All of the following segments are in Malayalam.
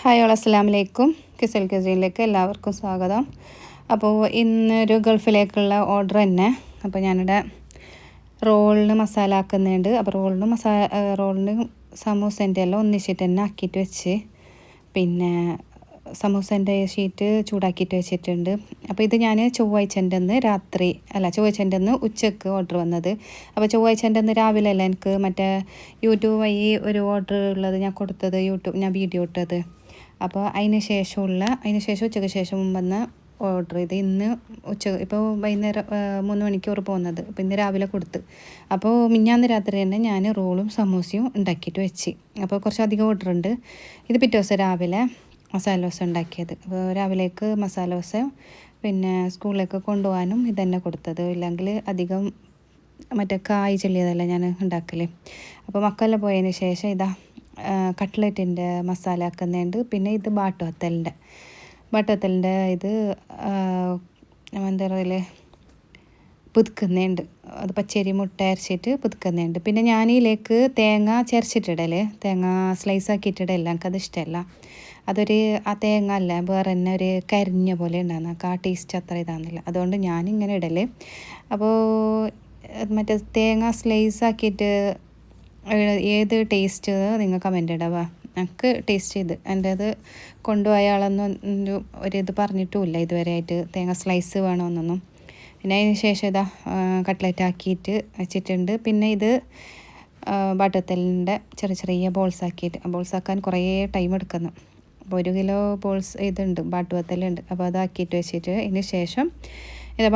ഹായ് ഓൾ അസ്സലാമു അലൈക്കും. കിസൽ കസീനിലേക്ക് എല്ലാവർക്കും സ്വാഗതം. അപ്പോൾ ഇന്നൊരു ഗൾഫിലേക്കുള്ള ഓർഡർ തന്നെ. അപ്പോൾ ഞാനിവിടെ റോളിന് മസാല ആക്കുന്നുണ്ട്. അപ്പോൾ റോളിന് സമൂസേൻ്റെ എല്ലാം ഒന്നിച്ചിട്ട് തന്നെ ആക്കിയിട്ട് വെച്ച്, പിന്നെ സമൂസേൻ്റെ ഷീറ്റ് ചൂടാക്കിയിട്ട് വെച്ചിട്ടുണ്ട്. അപ്പോൾ ഇത് ഞാൻ ചൊവ്വാഴ്ചൻ്റെ അന്ന് ഉച്ചക്ക് ഓർഡർ വന്നത്. അപ്പോൾ ചൊവ്വാഴ്ചൻ്റെ അന്ന് രാവിലെ അല്ല എനിക്ക് മറ്റേ യൂട്യൂബ് വഴി ഒരു ഓർഡർ ഉള്ളത് ഞാൻ കൊടുത്തത്, ഞാൻ വീഡിയോ ഇട്ടത്. അപ്പോൾ അതിന് ശേഷം ഉച്ചയ്ക്ക് ശേഷം വന്ന ഓർഡർ ഇത് ഇന്ന് ഇപ്പോൾ വൈകുന്നേരം 3 മണിക്കൂർ പോകുന്നത്. അപ്പോൾ ഇന്ന് രാവിലെ കൊടുത്ത്. അപ്പോൾ മിഞ്ഞാന്ന് രാത്രി തന്നെ ഞാൻ റോളും സമൂസയും ഉണ്ടാക്കിയിട്ട് വെച്ച്. അപ്പോൾ കുറച്ചധികം ഓർഡർ ഉണ്ട്. ഇത് പിറ്റേ ദിവസം രാവിലെ മസാല ദോശ ഉണ്ടാക്കിയത്. അപ്പോൾ രാവിലേക്ക് മസാല ദോശ, പിന്നെ സ്കൂളിലേക്ക് കൊണ്ടുപോകാനും ഇതന്നെ കൊടുത്തത്. ഇല്ലെങ്കിൽ അധികം മറ്റേ കായ് ചെല്ലിയതല്ല ഞാൻ ഉണ്ടാക്കൽ. അപ്പോൾ മക്കളെല്ലാം പോയതിന് ശേഷം കട്ട്ലറ്റിൻ്റെ മസാല ആക്കുന്നുണ്ട്. പിന്നെ ഇത് ബാട്ട് വത്തലിൻ്റെ ഇത് എന്താ പറയുക പുതുക്കുന്നുണ്ട്. അത് പച്ചരി മുട്ട അരച്ചിട്ട് പുതുക്കുന്നുണ്ട്. പിന്നെ ഞാനിതിലേക്ക് തേങ്ങ ചരച്ചിട്ടിടല്, തേങ്ങ സ്ലൈസ് ആക്കിയിട്ടിടല്ല, എനിക്കത് ഇഷ്ടമല്ല. ആ തേങ്ങ അല്ല വേറെ തന്നെ ഒരു കരിഞ്ഞ പോലെ ഉണ്ടാകുന്ന ആ ടേസ്റ്റ് അത്ര ഇതാകുന്നില്ല. അതുകൊണ്ട് ഞാനിങ്ങനെ ഇടല്. അപ്പോൾ മറ്റേ തേങ്ങ സ്ലൈസ് ആക്കിയിട്ട് ഏത് ടേസ്റ്റ് നിങ്ങൾ കമൻ്റ് ഇടാവ. എനിക്ക് ടേസ്റ്റ് ചെയ്ത് എൻ്റേത് കൊണ്ടുപോയ ആളൊന്നും ഒരിത് പറഞ്ഞിട്ടുമില്ല ഇതുവരെ ആയിട്ട് തേങ്ങ സ്ലൈസ് വേണമെന്നൊന്നും. പിന്നെ അതിന് ശേഷം കട്ട്ലറ്റ് ആക്കിയിട്ട് വെച്ചിട്ടുണ്ട്. പിന്നെ ഇത് ബട്ടത്തലിൻ്റെ ചെറിയ ബോൾസ് ആക്കാൻ കുറേ ടൈം എടുക്കുന്നു. അപ്പോൾ 1 കിലോ ബോൾസ് ഇതുണ്ട്, ബാട്ടുവത്തലുണ്ട്. അപ്പോൾ അതാക്കിയിട്ട് വെച്ചിട്ട് ഇതിന് ശേഷം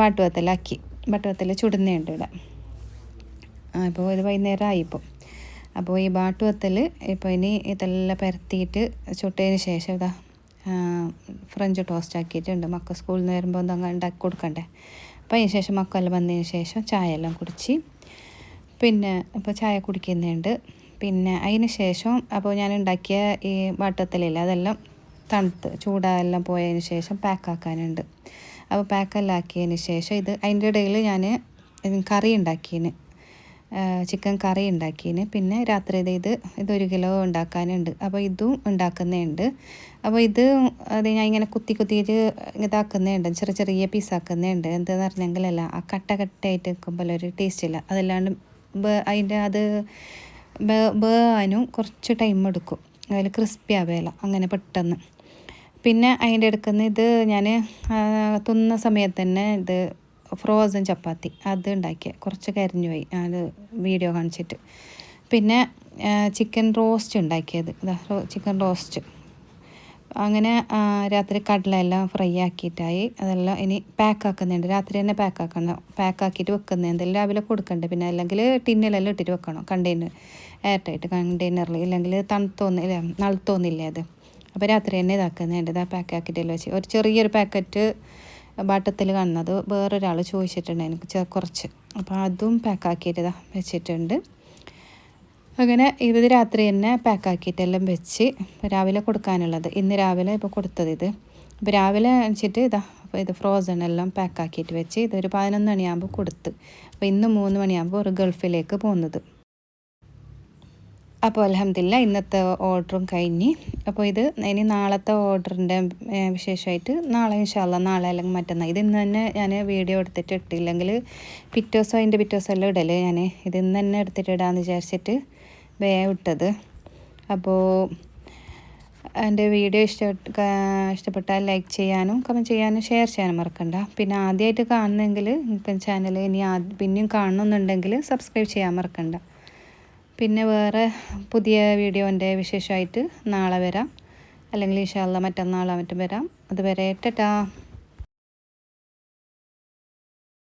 ബാട്ടുവത്തൽ ചുടുന്നുണ്ട് ഇവിടെ. അപ്പോൾ ഇത് വൈകുന്നേരം ആയിപ്പോൾ. അപ്പോൾ ഈ ബാട്ടുവത്തൽ ഇപ്പോൾ ഇനി ഇതെല്ലാം പരത്തിയിട്ട് ചുട്ടതിന് ശേഷം ഫ്രഞ്ച് ടോസ്റ്റ് ആക്കിയിട്ടുണ്ട്. മക്കൾ സ്കൂളിൽ നിന്ന് വരുമ്പോൾ അങ്ങ് ഉണ്ടാക്കി കൊടുക്കണ്ടേ. അപ്പോൾ അതിന് ശേഷം മക്കളെല്ലാം വന്നതിന് ശേഷം ചായ എല്ലാം കുടിച്ച്, പിന്നെ ഇപ്പോൾ ചായ കുടിക്കുന്നുണ്ട്. പിന്നെ അതിന് ശേഷം അപ്പോൾ ഞാൻ ഉണ്ടാക്കിയ ഈ ബാട്ടുവത്തലില്ല അതെല്ലാം തണുത്ത് ചൂടെല്ലാം പോയതിന് ശേഷം പാക്കാക്കാനുണ്ട്. അപ്പോൾ പാക്കെല്ലാം ആക്കിയതിന് ശേഷം അതിൻ്റെ ഇടയിൽ ഞാൻ കറി ഉണ്ടാക്കിയതിന് ചിക്കൻ കറി ഉണ്ടാക്കിയതിന്. പിന്നെ രാത്രി ഇത് 1 കിലോ ഉണ്ടാക്കാനുണ്ട്. അപ്പോൾ ഇതും ഉണ്ടാക്കുന്നുണ്ട്. അപ്പോൾ അത് ഞാൻ ഇങ്ങനെ കുത്തിയിട്ട് ഇതാക്കുന്നുണ്ട്, ചെറിയ പീസാക്കുന്നുണ്ട്. എന്താണെന്ന് പറഞ്ഞെങ്കിലല്ല ആ കട്ടയായിട്ട് വെക്കുമ്പോൾ ഒരു ടേസ്റ്റ് ഇല്ല. അതല്ലാണ്ട് അതിൻ്റെ ബേവാനും കുറച്ച് ടൈം എടുക്കും, അതിൽ ക്രിസ്പി ആവേല അങ്ങനെ പെട്ടെന്ന്. പിന്നെ അതിൻ്റെ എടുക്കുന്ന ഞാൻ തിന്ന സമയത്ത് തന്നെ ഫ്രോസൺ ചപ്പാത്തി അത് ഉണ്ടാക്കിയ കുറച്ച് കരിഞ്ഞു പോയി അത് വീഡിയോ കാണിച്ചിട്ട്. പിന്നെ ചിക്കൻ റോസ്റ്റ് ഉണ്ടാക്കിയത്, ചിക്കൻ റോസ്റ്റ്. അങ്ങനെ രാത്രി കടലെല്ലാം ഫ്രൈ ആക്കിയിട്ടായി. അതെല്ലാം ഇനി പാക്കാക്കുന്നുണ്ട്. രാത്രി തന്നെ പാക്കാക്കിയിട്ട് വെക്കുന്നത്. എന്തെങ്കിലും രാവിലെ കൊടുക്കണ്ടേ. പിന്നെ അല്ലെങ്കിൽ ടിന്നിലെല്ലാം ഇട്ടിട്ട് വെക്കണം, എയർ ടൈറ്റ് കണ്ടെയ്നറിൽ. ഇല്ലെങ്കിൽ നളുത്തോന്നില്ലേ അത്. അപ്പോൾ രാത്രി തന്നെ ഇതാക്കുന്നുണ്ട്. പാക്കാക്കിയിട്ടെല്ലാം വെച്ച് ഒരു ചെറിയൊരു പാക്കറ്റ് ബാട്ടത്തിൽ കാണുന്നത് വേറൊരാൾ ചോദിച്ചിട്ടുണ്ട് എനിക്ക് കുറച്ച്. അപ്പോൾ അതും പാക്കാക്കിയിട്ട് വെച്ചിട്ടുണ്ട്. അങ്ങനെ ഇത് രാത്രി തന്നെ പാക്കാക്കിയിട്ടെല്ലാം വെച്ച് രാവിലെ കൊടുക്കാനുള്ളത്. ഇന്ന് രാവിലെ ഇപ്പോൾ കൊടുത്തത് ഇപ്പോൾ രാവിലെ വെച്ചിട്ട് അപ്പോൾ ഇത് ഫ്രോസൺ എല്ലാം പാക്കാക്കിയിട്ട് വെച്ച് ഇതൊരു 11 മണിയാകുമ്പോൾ കൊടുത്ത്. അപ്പോൾ ഇന്ന് 3 മണിയാകുമ്പോൾ ഒരു ഗൾഫിലേക്ക് പോകുന്നത്. അപ്പോൾ അൽഹംദുലില്ലാ ഇന്നത്തെ ഓർഡറും കഴിഞ്ഞ്. അപ്പോൾ ഇനി നാളത്തെ ഓർഡറിൻ്റെ വിശേഷമായിട്ട് നാളെ ഇൻഷാ അല്ലാ, നാളെ അല്ലെങ്കിൽ മറ്റന്നാൾ. ഇന്ന് തന്നെ ഞാൻ വീഡിയോ എടുത്തിട്ട് ഇട്ടില്ലെങ്കിൽ പിറ്റേ ദിവസം എല്ലാം ഇടല്. ഞാൻ ഇന്ന് തന്നെ എടുത്തിട്ടിടാമെന്ന് വിചാരിച്ചിട്ട് വേഗം ഇട്ടത്. അപ്പോൾ എൻ്റെ വീഡിയോ ഇഷ്ടപ്പെട്ടാൽ ലൈക്ക് ചെയ്യാനും കമൻറ്റ് ചെയ്യാനും ഷെയർ ചെയ്യാനും മറക്കണ്ട. പിന്നെ ആദ്യമായിട്ട് കാണുന്നെങ്കിൽ ചാനൽ പിന്നെയും കാണണമെന്നുണ്ടെങ്കിൽ സബ്സ്ക്രൈബ് ചെയ്യാൻ മറക്കണ്ട. പിന്നെ വേറെ പുതിയ വീഡിയോൻ്റെ വിശേഷമായിട്ട് നാളെ വരാം, അല്ലെങ്കിൽ ഇൻഷാ അല്ലാ മറ്റന്നാളോ മറ്റും വരാം. അതുവരെ ടാറ്റാ.